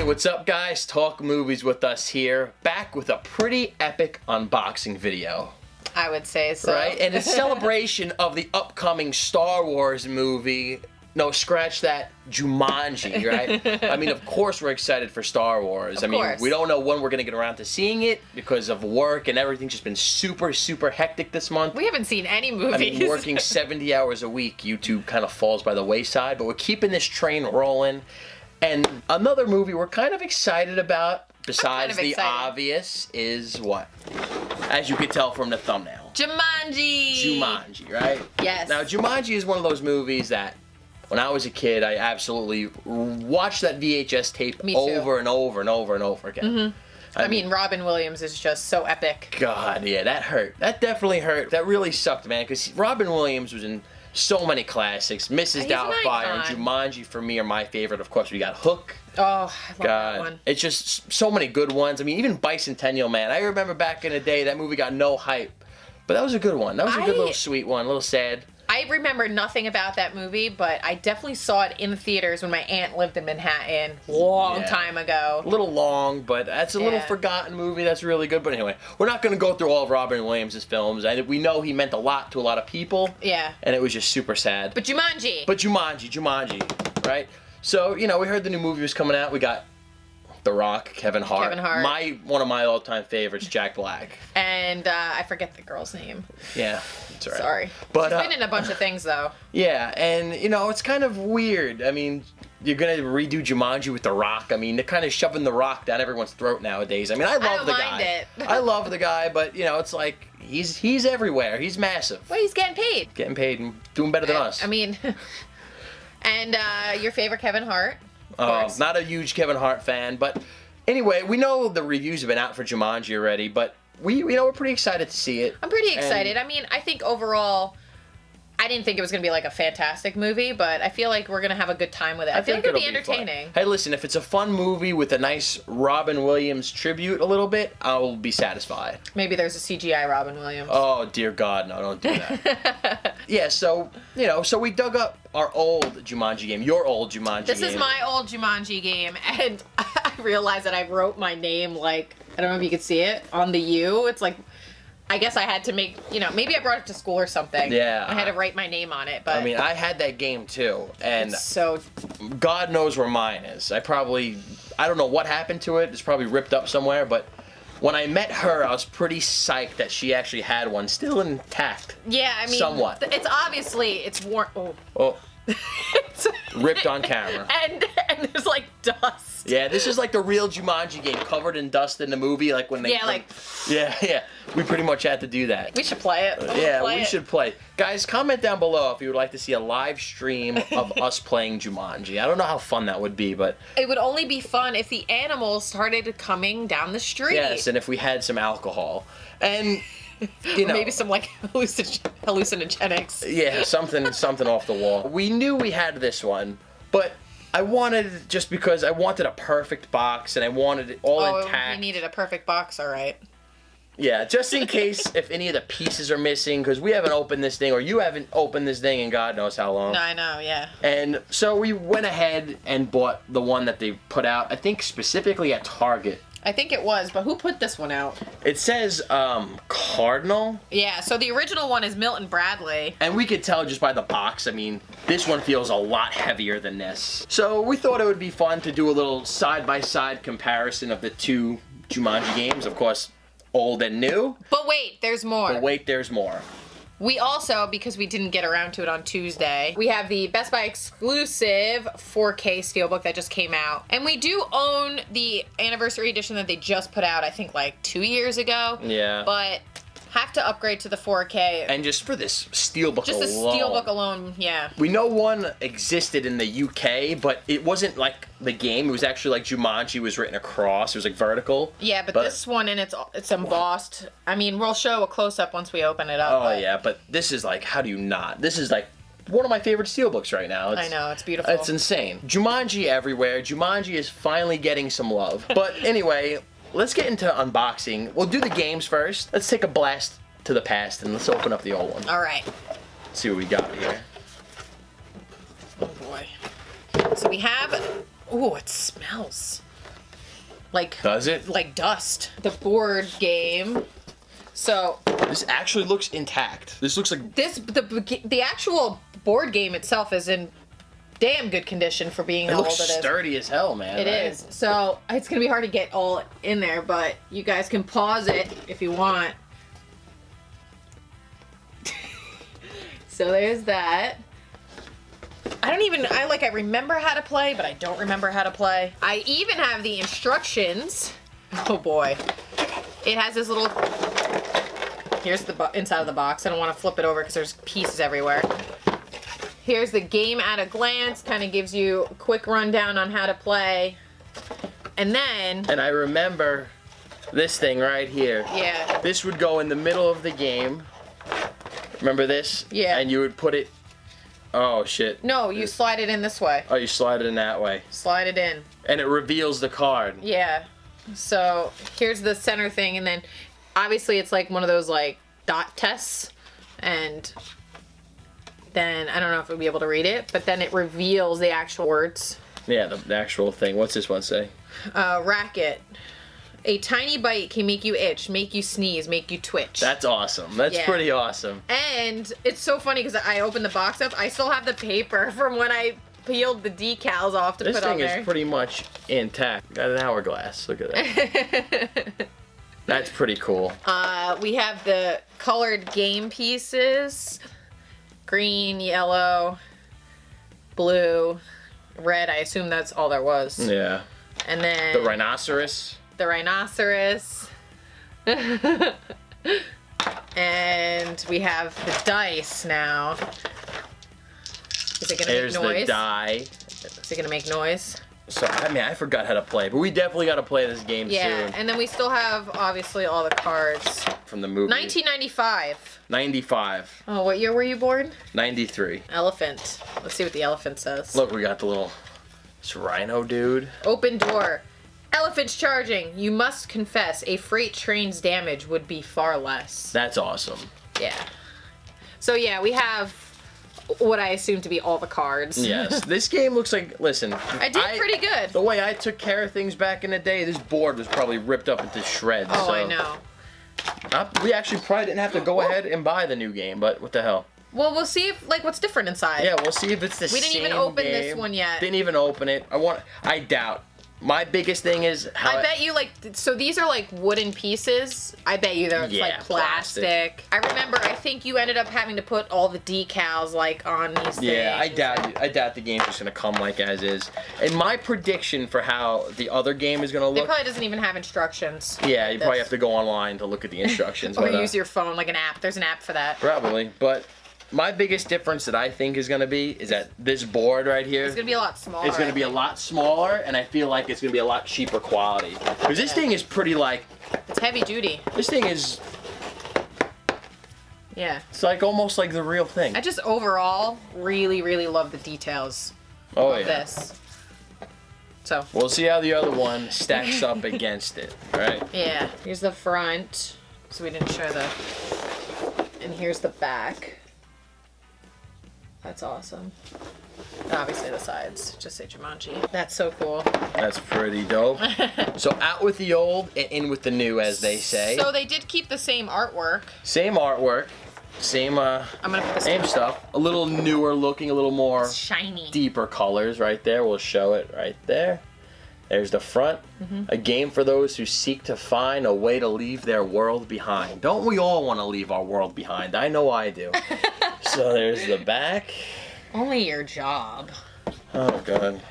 what's up guys? Talk Movies with us here, back with a pretty epic unboxing video. I would say so. Right? And in celebration of the upcoming Star Wars movie, no, scratch that, Jumanji, right? I mean, of course we're excited for Star Wars. Of course. I mean, we don't know when we're going to get around to seeing it because of work and everything's just been super, super hectic this month. We haven't seen any movies. I mean, working 70 hours a week, YouTube kind of falls by the wayside, but we're keeping this train rolling. And another movie we're kind of excited about, besides the obvious, is what? As you could tell from the thumbnail. Jumanji! Jumanji, right? Yes. Now, Jumanji is one of those movies that, when I was a kid, I absolutely watched that VHS tape over and over and over and over again. Mm-hmm. I mean, Robin Williams is just so epic. God, yeah, that hurt. That definitely hurt. That really sucked, man, because Robin Williams was in so many classics. Mrs. Doubtfire and Jumanji, for me, are my favorite. Of course, we got Hook. Oh, I love that one. It's just so many good ones. I mean, even Bicentennial Man. I remember back in the day, that movie got no hype. But that was a good one. That was a good little sweet one, a little sad. I remember nothing about that movie, but I definitely saw it in the theaters when my aunt lived in Manhattan long time ago. A little long, but that's a little forgotten movie that's really good. But anyway, we're not going to go through all of Robin Williams' films. We know he meant a lot to a lot of people. Yeah. And it was just super sad. But Jumanji. Jumanji, right? So, you know, we heard the new movie was coming out. We got The Rock, Kevin Hart. One of my all-time favorites, Jack Black. And I forget the girl's name. Yeah. That's right. Sorry. But she's been in a bunch of things, though. Yeah, and, you know, it's kind of weird. I mean, you're going to redo Jumanji with The Rock. I mean, they're kind of shoving The Rock down everyone's throat nowadays. I mean, I love the guy. I love the guy, but, you know, it's like, he's everywhere. He's massive. Well, he's getting paid. Getting paid and doing better than us. I mean, and your favorite Kevin Hart? Not a huge Kevin Hart fan, but anyway, we know the reviews have been out for Jumanji already, but we're pretty excited to see it. I'm pretty excited. I mean, I think overall, I didn't think it was going to be like a fantastic movie, but I feel like we're going to have a good time with it. I feel like it'll be entertaining. Hey, listen, if it's a fun movie with a nice Robin Williams tribute a little bit, I'll be satisfied. Maybe there's a CGI Robin Williams. Oh, dear God, no, don't do that. Yeah, so, you know, so we dug up our old Jumanji game, your old Jumanji game. This is my old Jumanji game, and I realized that I wrote my name, like, I don't know if you could see it, on the U. It's like, I guess I had to make, you know, maybe I brought it to school or something. Yeah. I had to write my name on it, but... I mean, I had that game, too, and... So... God knows where mine is. I don't know what happened to it. It's probably ripped up somewhere, but when I met her, I was pretty psyched that she actually had one still intact. Yeah, I mean... Somewhat. It's obviously, it's worn... Oh. Ripped on camera. And there's, like, dust. Yeah, this is like the real Jumanji game, covered in dust in the movie, like when they... Yeah, we pretty much had to do that. We should play it. We should play. Guys, comment down below if you would like to see a live stream of us playing Jumanji. I don't know how fun that would be, but... It would only be fun if the animals started coming down the street. Yes, and if we had some alcohol. And... You know, maybe some like hallucinogenics. Yeah, something off the wall. We knew we had this one, but I wanted it just because I wanted a perfect box and I wanted it all intact. You needed a perfect box, all right. Yeah, just in case if any of the pieces are missing, because we haven't opened this thing, or you haven't opened this thing in God knows how long. No, I know, yeah. And so we went ahead and bought the one that they put out, I think specifically at Target. I think it was, but who put this one out? It says Cardinal. Yeah, so the original one is Milton Bradley. And we could tell just by the box, I mean, this one feels a lot heavier than this. So we thought it would be fun to do a little side-by-side comparison of the two Jumanji games, of course, old and new. But wait, there's more. But wait, there's more. We also, because we didn't get around to it on Tuesday, we have the Best Buy exclusive 4K Steelbook that just came out. And we do own the anniversary edition that they just put out, I think, like 2 years ago. Yeah. But have to upgrade to the 4K. And just for this Steelbook alone. Just the Steelbook alone, yeah. We know one existed in the UK, but it wasn't like the game. It was actually like Jumanji was written across. It was like vertical. Yeah, but this one, and it's embossed. I mean, we'll show a close-up once we open it up. Oh, yeah, but this is like, how do you not? This is like one of my favorite Steelbooks right now. I know, it's beautiful. It's insane. Jumanji everywhere. Jumanji is finally getting some love. But anyway... Let's get into unboxing. We'll do the games first. Let's take a blast to the past and let's open up the old one. All right. Let's see what we got here. Oh boy. So we have, ooh, it smells. like. Does it? Like dust. The board game. So. This actually looks intact. This looks like the actual board game itself is in damn good condition for being how old it is. It looks sturdy as hell, man. It is. So it's gonna be hard to get all in there, but you guys can pause it if you want. So there's that. I remember how to play, but I don't remember how to play. I even have the instructions. Oh boy. It has this little, here's the inside of the box. I don't want to flip it over because there's pieces everywhere. Here's the game at a glance, kind of gives you a quick rundown on how to play. And then... And I remember this thing right here. Yeah. This would go in the middle of the game. Remember this? Yeah. And you would put it... Oh, shit. No, you slide it in this way. Oh, you slide it in that way. Slide it in. And it reveals the card. Yeah. So here's the center thing, and then obviously it's like one of those like dot tests, and then I don't know if we'll be able to read it, but then it reveals the actual words. Yeah, the actual thing. What's this one say? Racket. A tiny bite can make you itch, make you sneeze, make you twitch. That's awesome. That's pretty awesome. And it's so funny because I opened the box up. I still have the paper from when I peeled the decals off to put on there. This thing is pretty much intact. Got an hourglass. Look at that. That's pretty cool. We have the colored game pieces. Green, yellow, blue, red. I assume that's all there was. Yeah. And then... The rhinoceros. The rhinoceros. And we have the dice now. Is it gonna make noise? There's the die. Is it gonna make noise? So, I mean, I forgot how to play, but we definitely got to play this game soon. Yeah, and then we still have, obviously, all the cards. From the movie. 1995. 95. Oh, what year were you born? 93. Elephant. Let's see what the elephant says. Look, we got the little... This rhino dude. Open door. Elephants charging. You must confess, a freight train's damage would be far less. That's awesome. Yeah. So, yeah, we have what I assume to be all the cards. Yes. This game looks like... Listen. I did pretty good. The way I took care of things back in the day, this board was probably ripped up into shreds. Oh, so. I know. We actually probably didn't have to go ahead and buy the new game, but what the hell. Well, we'll see if, like, what's different inside. Yeah, we'll see if it's the same We didn't even open game. this one yet. Didn't even open it. I doubt. My biggest thing is how... I bet you, like, so these are, like, wooden pieces. I bet you they're, like, plastic. I remember, I think you ended up having to put all the decals, like, on these things. Yeah, I doubt the game's just going to come, like, as is. And my prediction for how the other game is going to look... It probably doesn't even have instructions. Yeah, you probably have to go online to look at the instructions. Or use your phone, like an app. There's an app for that. Probably, but... My biggest difference that I think is going to be is that this board right here... It's going to be a lot smaller. It's going to be a lot smaller, and I feel like it's going to be a lot cheaper quality. Because this thing is pretty, like... It's heavy duty. This thing is... Yeah. It's like almost like the real thing. I just overall really, really love the details of this. So. We'll see how the other one stacks up against it, right? Yeah. Here's the front. So we didn't show the... And here's the back. That's awesome. And obviously the sides just say Jumanji. That's so cool. That's pretty dope. So out with the old and in with the new, as they say. So they did keep the same artwork. Same artwork. Same I'm gonna put this same stuff. A little newer looking, a little more it's shiny. Deeper colors right there. We'll show it right there. There's the front. A game for those who seek to find a way to leave their world behind. Don't we all want to leave our world behind? I know I do. So there's the back. Only your job. Oh god.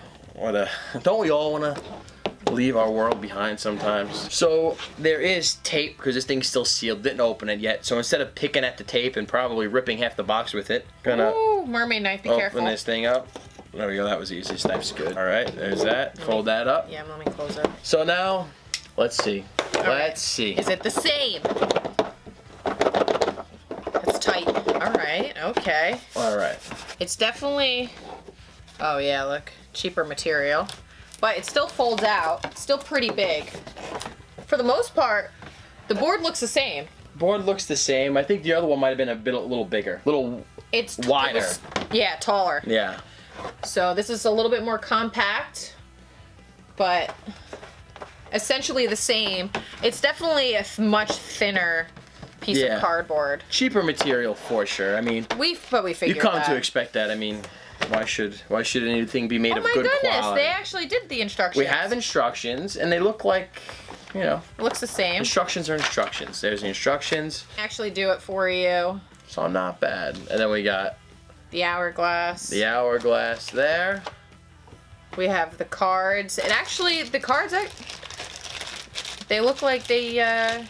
Don't we all want to leave our world behind sometimes? So there is tape, because this thing's still sealed, didn't open it yet. So instead of picking at the tape and probably ripping half the box with it, gonna mermaid knife, be open careful. this thing up. There we go, that was easy. This knife's good. Alright, there's that. Fold that up. Yeah, let me close it. So now, let's see. Let's see. Is it the same? It's tight. Alright, okay. Alright. It's definitely, oh yeah, look, cheaper material. But it still folds out. It's still pretty big. For the most part, the board looks the same. Board looks the same. I think the other one might have been a little bigger. It's wider. Yeah, taller. Yeah. So this is a little bit more compact, but essentially the same. It's definitely a much thinner piece of cardboard. Cheaper material for sure. I mean, we figured you come to expect that. I mean, why should anything be made of good quality? Oh my goodness, they actually did the instructions. We have instructions, and they look like, you know. It looks the same. Instructions are instructions. There's the instructions. Actually do it for you. So not bad. And then we got the hourglass. The hourglass there. We have the cards. And actually, the cards, they look like they,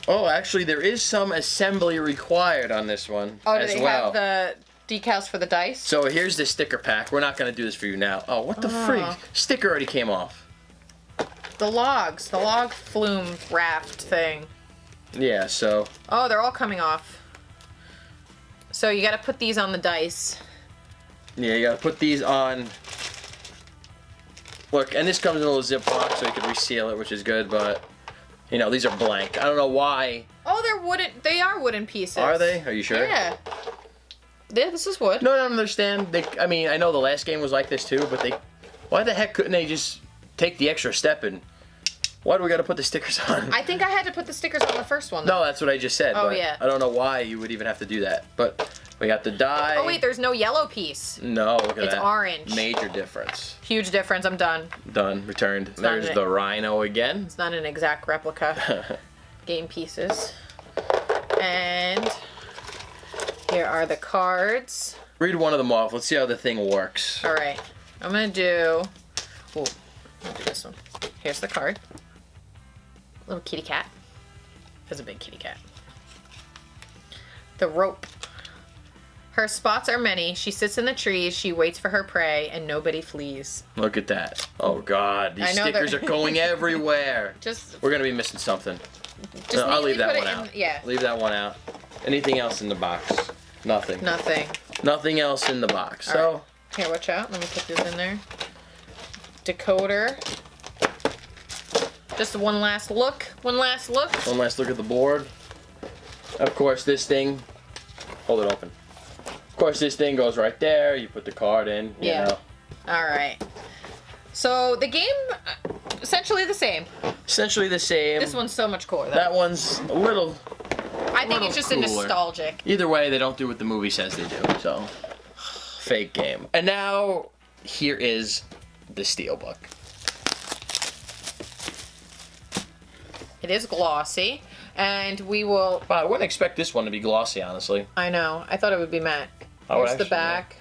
Oh, actually, there is some assembly required on this one as well. Have the decals for the dice? So here's the sticker pack. We're not going to do this for you now. Oh, what the freak? Sticker already came off. The log flume raft thing. Yeah, so. Oh, they're all coming off. So you got to put these on the dice. Yeah, you got to put these on. Look, and this comes in a little Ziploc so you can reseal it, which is good, but, you know, these are blank. I don't know why. Oh, they're wooden. They are wooden pieces. Are they? Are you sure? Yeah. This is wood. No, I don't understand. I mean, I know the last game was like this too, but why the heck couldn't they just take the extra step and why do we got to put the stickers on? I think I had to put the stickers on the first one, though. No, that's what I just said. Oh, but yeah. I don't know why you would even have to do that. But we got the die. Oh, wait, there's no yellow piece. No, look at that. It's orange. Major difference. Huge difference. I'm done. Done. Returned. There's the rhino again. It's not an exact replica. Game pieces. And here are the cards. Read one of them off. Let's see how the thing works. All right. I'm going to do... Oh, I'll do this one. Here's the card. Little kitty cat. There's a big kitty cat. The rope. Her spots are many. She sits in the trees. She waits for her prey, and nobody flees. Look at that. Oh, God. These stickers are going everywhere. We're going to be missing something. No, I'll leave that one out. Yeah. Leave that one out. Anything else in the box? Nothing. Nothing. Nothing else in the box. All so. Right. Here, watch out. Let me put this in there. Decoder. Just one last look. One last look. One last look at the board. Of course, this thing. Hold it open. Of course, this thing goes right there. You put the card in. You know. All right. So the game, essentially the same. Essentially the same. This one's so much cooler, though. That one's a little. I think it's just cooler. a nostalgic. Either way, they don't do what the movie says they do. So, fake game. And now, here is the Steelbook. It is glossy, and we will... Wow, I wouldn't expect this one to be glossy, honestly. I know. I thought it would be matte. Here's the back.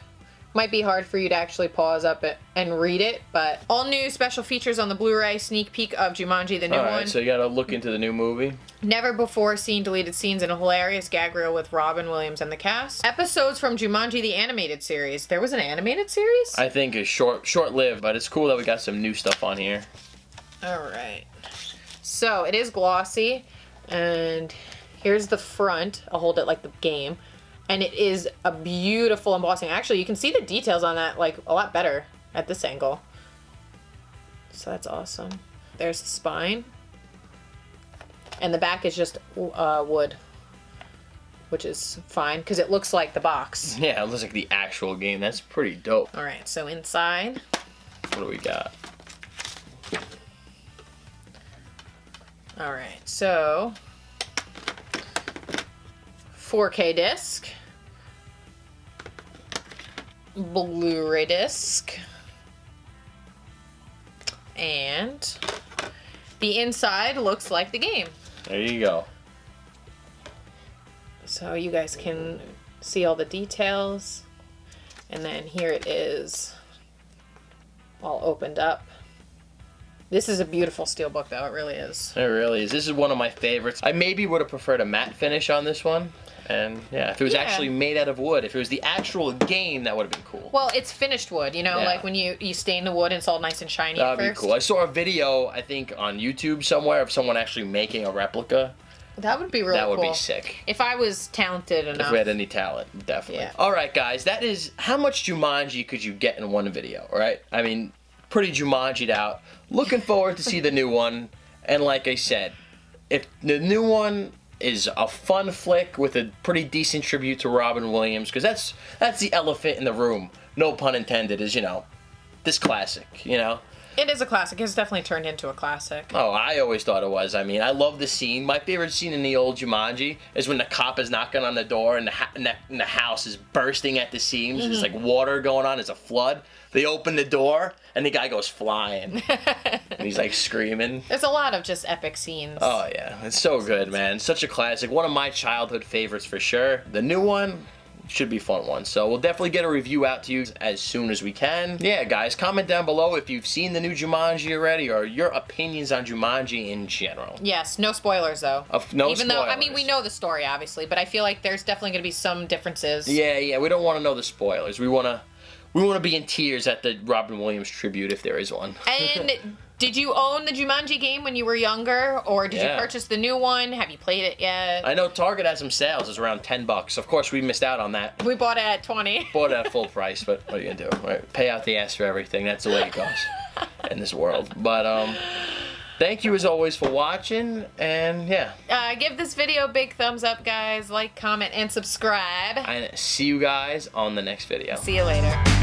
Might be hard for you to actually pause up it and read it, but all new special features on the Blu-ray, sneak peek of Jumanji, the new one. So you gotta look into the new movie. Never before seen deleted scenes in a hilarious gag reel with Robin Williams and the cast. Episodes from Jumanji, the animated series. There was an animated series? I think it's short-lived, but it's cool that we got some new stuff on here. All right. So it is glossy, and here's the front. I'll hold it like the game. And it is a beautiful embossing. Actually, you can see the details on that like a lot better at this angle. So that's awesome. There's the spine. And the back is just wood, which is fine because it looks like the box. Yeah, it looks like the actual game. That's pretty dope. All right, so inside. What do we got? All right, so 4K disc, Blu-ray disc, and the inside looks like the game. There you go. So you guys can see all the details, and then here it is all opened up. This is a beautiful Steelbook, though. It really is. It really is. This is one of my favorites. I maybe would have preferred a matte finish on this one. And, yeah, if it was actually made out of wood, if it was the actual game, that would have been cool. Well, it's finished wood, you know, like when you stain the wood and it's all nice and shiny That'd at first. be cool. I saw a video, I think, on YouTube somewhere of someone actually making a replica. That would be really cool. That would be sick. If I was talented enough. If we had any talent, definitely. Yeah. All right, guys, that is how much Jumanji could you get in one video, all right? I mean, pretty Jumanji'd out. Looking forward to see the new one. And like I said, if the new one is a fun flick with a pretty decent tribute to Robin Williams, because that's the elephant in the room, no pun intended, is, you know, this classic, you know? It is a classic. It's definitely turned into a classic. Oh, I always thought it was. I mean, I love the scene. My favorite scene in the old Jumanji is when the cop is knocking on the door and the house is bursting at the seams. There's like water going on. There's a flood. They open the door and the guy goes flying. And he's like screaming. There's a lot of just epic scenes. Oh, yeah. It's so good, man. Such a classic. One of my childhood favorites for sure. The new one should be a fun one. So we'll definitely get a review out to you as soon as we can. Yeah, guys, comment down below if you've seen the new Jumanji already or your opinions on Jumanji in general. Yes, no spoilers though. Even though, I mean, we know the story obviously, but I feel like there's definitely going to be some differences. Yeah, we don't want to know the spoilers. We want to be in tears at the Robin Williams tribute if there is one. And did you own the Jumanji game when you were younger, or did you purchase the new one? Have you played it yet? I know Target has some sales. It's around $10. Of course, we missed out on that. We bought it at 20. Bought it at full price, but what are you gonna do? Right? Pay out the ass for everything. That's the way it goes in this world. But thank you as always for watching, and yeah. Give this video a big thumbs up, guys. Like, comment, and subscribe. And see you guys on the next video. See you later.